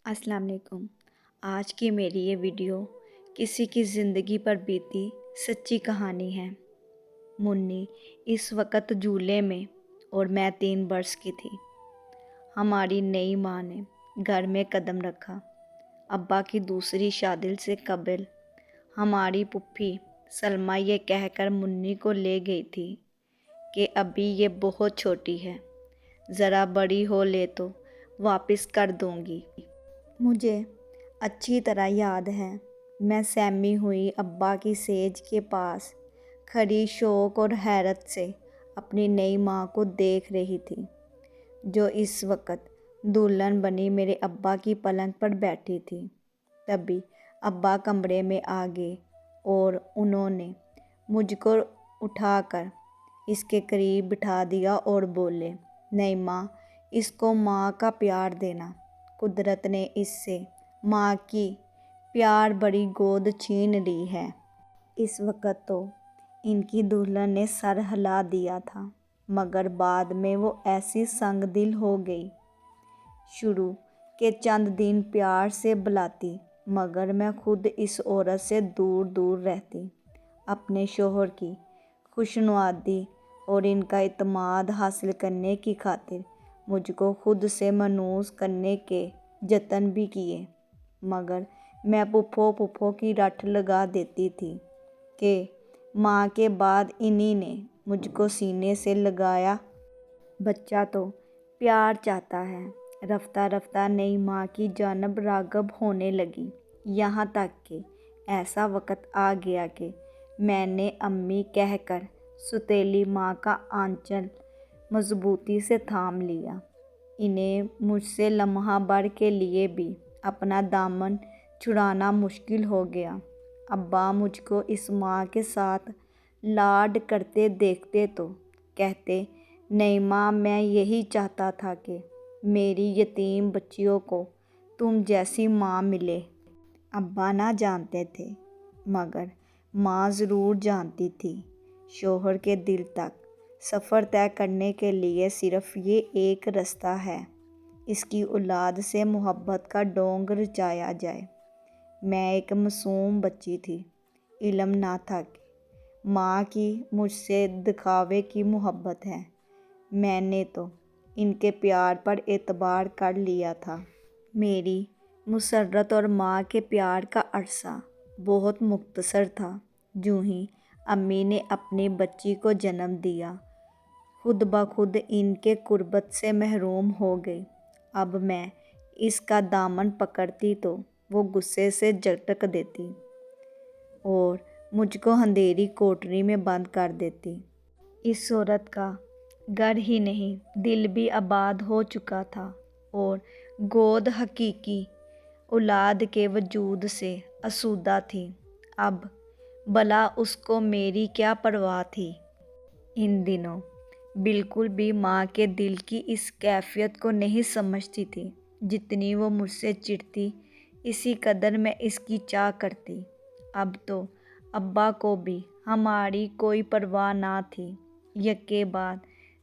السلام علیکم۔ آج کی میری یہ ویڈیو کسی کی زندگی پر بیتی سچی کہانی ہے۔ منی اس وقت جھولے میں اور میں 3 برس کی تھی۔ ہماری نئی ماں نے گھر میں قدم رکھا۔ ابا کی دوسری شادی سے قبل ہماری پھوپھی سلمہ یہ کہہ کر منی کو لے گئی تھی کہ ابھی یہ بہت چھوٹی ہے، ذرا بڑی ہو لے تو واپس کر دوں گی۔ مجھے اچھی طرح یاد ہے، میں سہمی ہوئی ابا کی سیج کے پاس کھڑی شوق اور حیرت سے اپنی نئی ماں کو دیکھ رہی تھی، جو اس وقت دلہن بنی میرے ابا کی پلنگ پر بیٹھی تھی۔ تبھی ابا کمرے میں آ گئے اور انہوں نے مجھ کو اٹھا کر اس کے قریب بٹھا دیا اور بولے، نئی ماں، اس کو ماں کا پیار دینا۔ قدرت نے اس سے ماں کی پیار بڑی گود چھین لی ہے۔ اس وقت تو ان کی دلہن نے سر ہلا دیا تھا، مگر بعد میں وہ ایسی سنگ دل ہو گئی۔ شروع کے چند دن پیار سے بلاتی، مگر میں خود اس عورت سے دور دور رہتی۔ اپنے شوہر کی خوشنودی اور ان کا اعتماد حاصل کرنے کی خاطر مجھ کو خود سے مانوس کرنے کے جتن بھی کیے، مگر میں پھوپھو کی رٹ لگا دیتی تھی کہ ماں کے بعد انہی نے مجھ کو سینے سے لگایا۔ بچہ تو پیار چاہتا ہے۔ رفتہ رفتہ نئی ماں کی جانب راغب ہونے لگی، یہاں تک کہ ایسا وقت آ گیا کہ میں نے امی کہہ کر سوتیلی ماں کا آنچل مضبوطی سے تھام لیا۔ انہیں مجھ سے لمحہ بھر کے لیے بھی اپنا دامن چھڑانا مشکل ہو گیا۔ ابا مجھ کو اس ماں کے ساتھ لاڈ کرتے دیکھتے تو کہتے، نئی ماں، میں یہی چاہتا تھا کہ میری یتیم بچیوں کو تم جیسی ماں ملے۔ ابا نہ جانتے تھے، مگر ماں ضرور جانتی تھی۔ شوہر کے دل تک سفر طے کرنے کے لیے صرف یہ ایک رستہ ہے، اس کی اولاد سے محبت کا ڈونگ رچایا جائے۔ میں ایک معصوم بچی تھی، علم نہ تھا کہ ماں کی مجھ سے دکھاوے کی محبت ہے۔ میں نے تو ان کے پیار پر اعتبار کر لیا تھا۔ میری مسرت اور ماں کے پیار کا عرصہ بہت مختصر تھا۔ جوں ہی امی نے اپنی بچی کو جنم دیا، خود بخود ان کے قربت سے محروم ہو گئی۔ اب میں اس کا دامن پکڑتی تو وہ غصے سے جھٹک دیتی اور مجھ کو اندھیری کوٹری میں بند کر دیتی۔ اس عورت کا گھر ہی نہیں، دل بھی آباد ہو چکا تھا اور گود حقیقی اولاد کے وجود سے آسودہ تھی۔ اب بھلا اس کو میری کیا پرواہ تھی؟ ان دنوں بالکل بھی ماں کے دل کی اس کیفیت کو نہیں سمجھتی تھی۔ جتنی وہ مجھ سے چڑھتی، اسی قدر میں اس کی چاہ کرتی۔ اب تو ابا کو بھی ہماری کوئی پرواہ نہ تھی۔ یکے بعد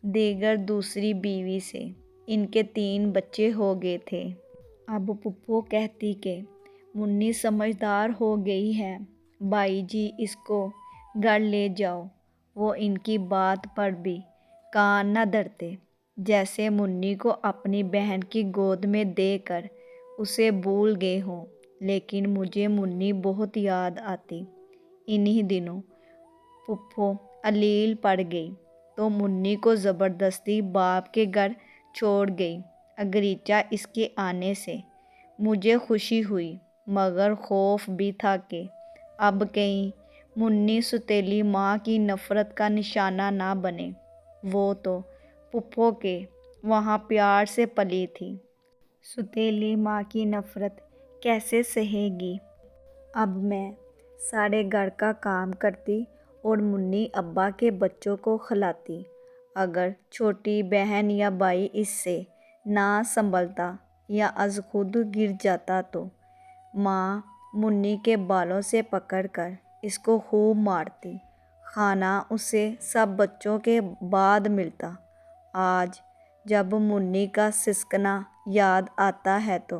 دیگر دوسری بیوی سے ان کے 3 بچے ہو گئے تھے۔ اب پھوپھو کہتی کہ منی سمجھدار ہو گئی ہے، بھائی جی اس کو گھر لے جاؤ۔ وہ ان کی بات پر بھی کان نہ دھرتے، جیسے منی کو اپنی بہن کی گود میں دے کر اسے بھول گئے ہوں۔ لیکن مجھے منی بہت یاد آتی۔ انہی دنوں پھوپھو علیل پڑ گئی تو منی کو زبردستی باپ کے گھر چھوڑ گئی۔ اگرچہ اس کے آنے سے مجھے خوشی ہوئی، مگر خوف بھی تھا کہ اب کہیں منی سوتیلی ماں کی نفرت کا نشانہ نہ بنے۔ وہ تو پھوپھو کے وہاں پیار سے پلی تھی، سوتیلی ماں کی نفرت کیسے سہے گی؟ اب میں سارے گھر کا کام کرتی اور منی ابا کے بچوں کو کھلاتی۔ اگر چھوٹی بہن یا بھائی اس سے نہ سنبھلتا یا از خود گر جاتا تو ماں منی کے بالوں سے پکڑ کر اس کو خوب مارتی۔ کھانا اسے سب بچوں کے بعد ملتا۔ آج جب منی کا سسکنا یاد آتا ہے تو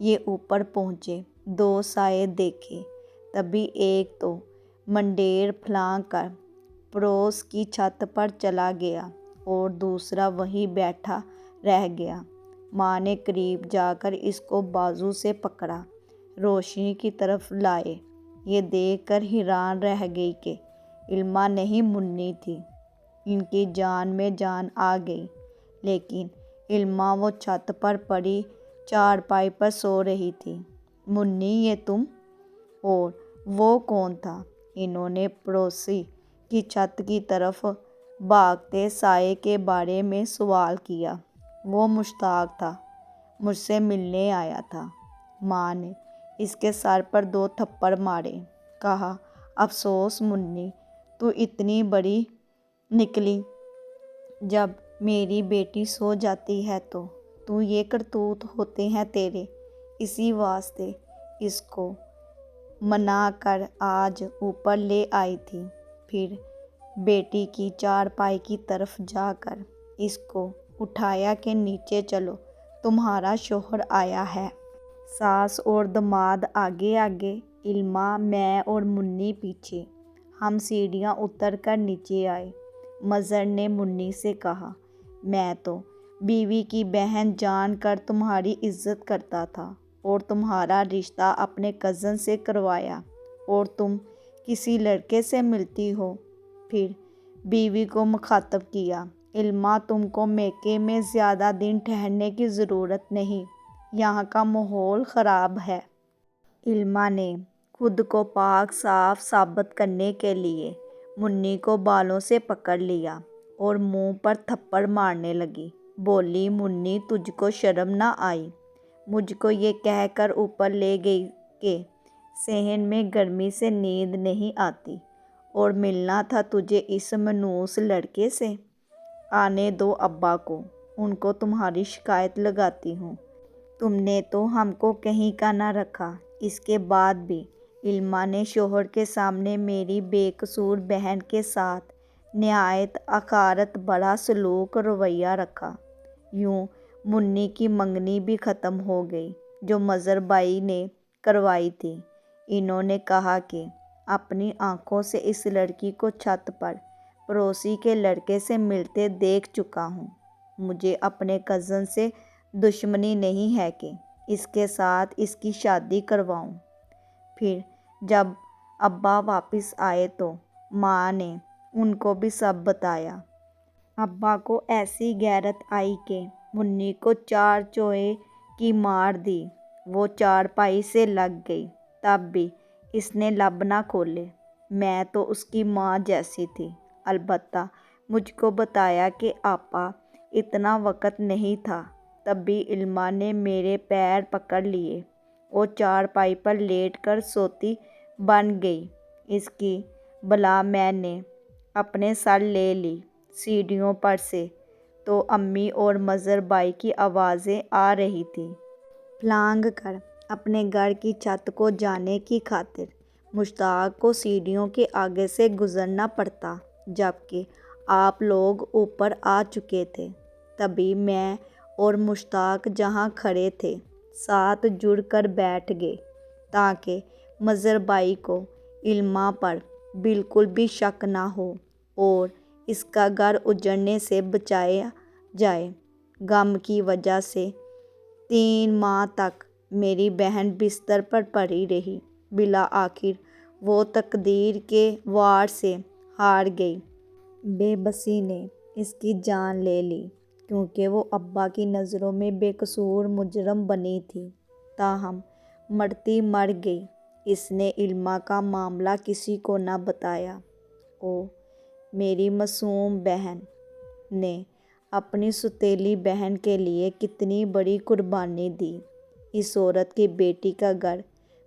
یہ اوپر پہنچے، 2 سائے دیکھے، تبھی ایک تو منڈیر پھلانگ کر پڑوس کی چھت پر چلا گیا اور دوسرا وہیں بیٹھا رہ گیا۔ ماں نے قریب جا کر اس کو بازو سے پکڑا، روشنی کی طرف لائے۔ یہ دیکھ کر حیران رہ گئی کہ علمہ نہیں منی تھی۔ ان کی جان میں جان آ گئی، لیکن علمہ وہ چھت پر پڑی چارپائی پر سو رہی تھی۔ منی، یہ تم؟ اور وہ کون تھا؟ انہوں نے پڑوسی کی چھت کی طرف بھاگتے سائے کے بارے میں سوال کیا۔ وہ مشتاق تھا، مجھ سے ملنے آیا تھا۔ ماں نے اس کے سر پر 2 تھپڑ مارے، کہا، افسوس منی، تو اتنی بڑی نکلی۔ جب میری بیٹی سو جاتی ہے تو یہ کرتوت ہوتے ہیں تیرے۔ اسی واسطے اس کو منا کر آج اوپر لے آئی تھی۔ پھر بیٹی کی چارپائی کی طرف جا کر اس کو اٹھایا کہ نیچے چلو، تمہارا شوہر آیا ہے۔ ساس اور داماد آگے آگے، علمہ، میں اور منی پیچھے۔ ہم سیڑھیاں اتر کر نیچے آئے۔ مظہر نے منی سے کہا، میں تو بیوی کی بہن جان کر تمہاری عزت کرتا تھا اور تمہارا رشتہ اپنے کزن سے کروایا، اور تم کسی لڑکے سے ملتی ہو۔ پھر بیوی کو مخاطب کیا، علمہ، تم کو میکے میں زیادہ دن ٹھہرنے کی ضرورت نہیں، یہاں کا ماحول خراب ہے۔ علمہ نے خود کو پاک صاف ثابت کرنے کے لیے منی کو بالوں سے پکڑ لیا اور منہ پر تھپڑ مارنے لگی۔ بولی، منی، تجھ کو شرم نہ آئی؟ مجھ کو یہ کہہ کر اوپر لے گئی کہ صحن میں گرمی سے نیند نہیں آتی اور ملنا تھا تجھے اس منحوس لڑکے سے۔ آنے دو ابا کو، ان کو تمہاری شکایت لگاتی ہوں۔ تم نے تو ہم کو کہیں کا نہ رکھا۔ اس کے بعد بھی علمہ نے شوہر کے سامنے میری بے قصور بہن کے ساتھ نہایت حقارت بھرا سلوک رویہ رکھا۔ یوں منی کی منگنی بھی ختم ہو گئی جو مظہر بھائی نے کروائی تھی۔ انہوں نے کہا کہ اپنی آنکھوں سے اس لڑکی کو چھت پر پڑوسی کے لڑکے سے ملتے دیکھ چکا ہوں۔ مجھے اپنے کزن سے دشمنی نہیں ہے کہ اس کے ساتھ اس کی شادی کرواؤں۔ پھر جب ابا واپس آئے تو ماں نے ان کو بھی سب بتایا۔ ابا کو ایسی غیرت آئی کہ منی کو 4 چوئے کی مار دی۔ وہ چارپائی سے لگ گئی، تب بھی اس نے لب نہ کھولے۔ میں تو اس کی ماں جیسی تھی۔ البتہ مجھ کو بتایا کہ آپا اتنا وقت نہیں تھا، تب بھی علمہ نے میرے پیر پکڑ لیے اور چارپائی پر لیٹ کر سوتی بن گئی۔ اس کی بلا میں نے اپنے سر لے لی۔ سیڑھیوں پر سے تو امی اور مظہر بھائی کی آوازیں آ رہی تھیں۔ پھلانگ کر اپنے گھر کی چھت کو جانے کی خاطر مشتاق کو سیڑھیوں کے آگے سے گزرنا پڑتا، جبکہ آپ لوگ اوپر آ چکے تھے۔ تبھی میں اور مشتاق جہاں کھڑے تھے ساتھ جڑ کر بیٹھ گئے تاکہ مظہر بھائی کو علمہ پر بالکل بھی شک نہ ہو اور اس کا گھر اجڑنے سے بچایا جائے۔ غم کی وجہ سے 3 ماہ تک میری بہن بستر پر پڑی رہی۔ بالآخر وہ تقدیر کے وار سے ہار گئی۔ بے بسی نے اس کی جان لے لی کیونکہ وہ ابا کی نظروں میں بے قصور مجرم بنی تھی۔ تاہم مرتی مر گئی۔ اس نے علمہ کا معاملہ کسی کو نہ بتایا۔ اوہ میری معصوم بہن نے اپنی سوتیلی بہن کے لیے کتنی بڑی قربانی دی۔ اس عورت کی بیٹی کا گھر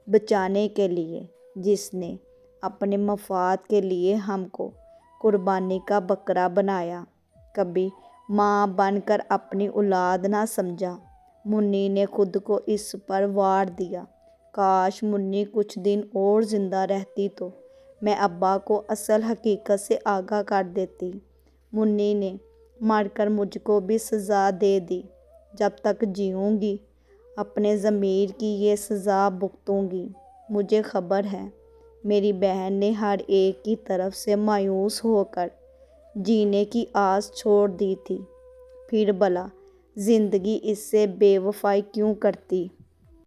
بچانے کے لیے جس نے اپنے مفاد کے لیے ہم کو قربانی کا بکرا بنایا، کبھی ماں بن کر اپنی اولاد نہ سمجھا۔ منی نے خود کو اس پر وار دیا۔ کاش منی کچھ دن اور زندہ رہتی تو میں ابا کو اصل حقیقت سے آگاہ کر دیتی۔ منی نے مر کر مجھ کو بھی سزا دے دی۔ جب تک جیوں گی اپنے ضمیر کی یہ سزا بھگتوں گی۔ مجھے خبر ہے میری بہن نے ہر ایک کی طرف سے مایوس ہو کر جینے کی آس چھوڑ دی تھی۔ پھر بھلا زندگی اس سے بے وفائی کیوں کرتی؟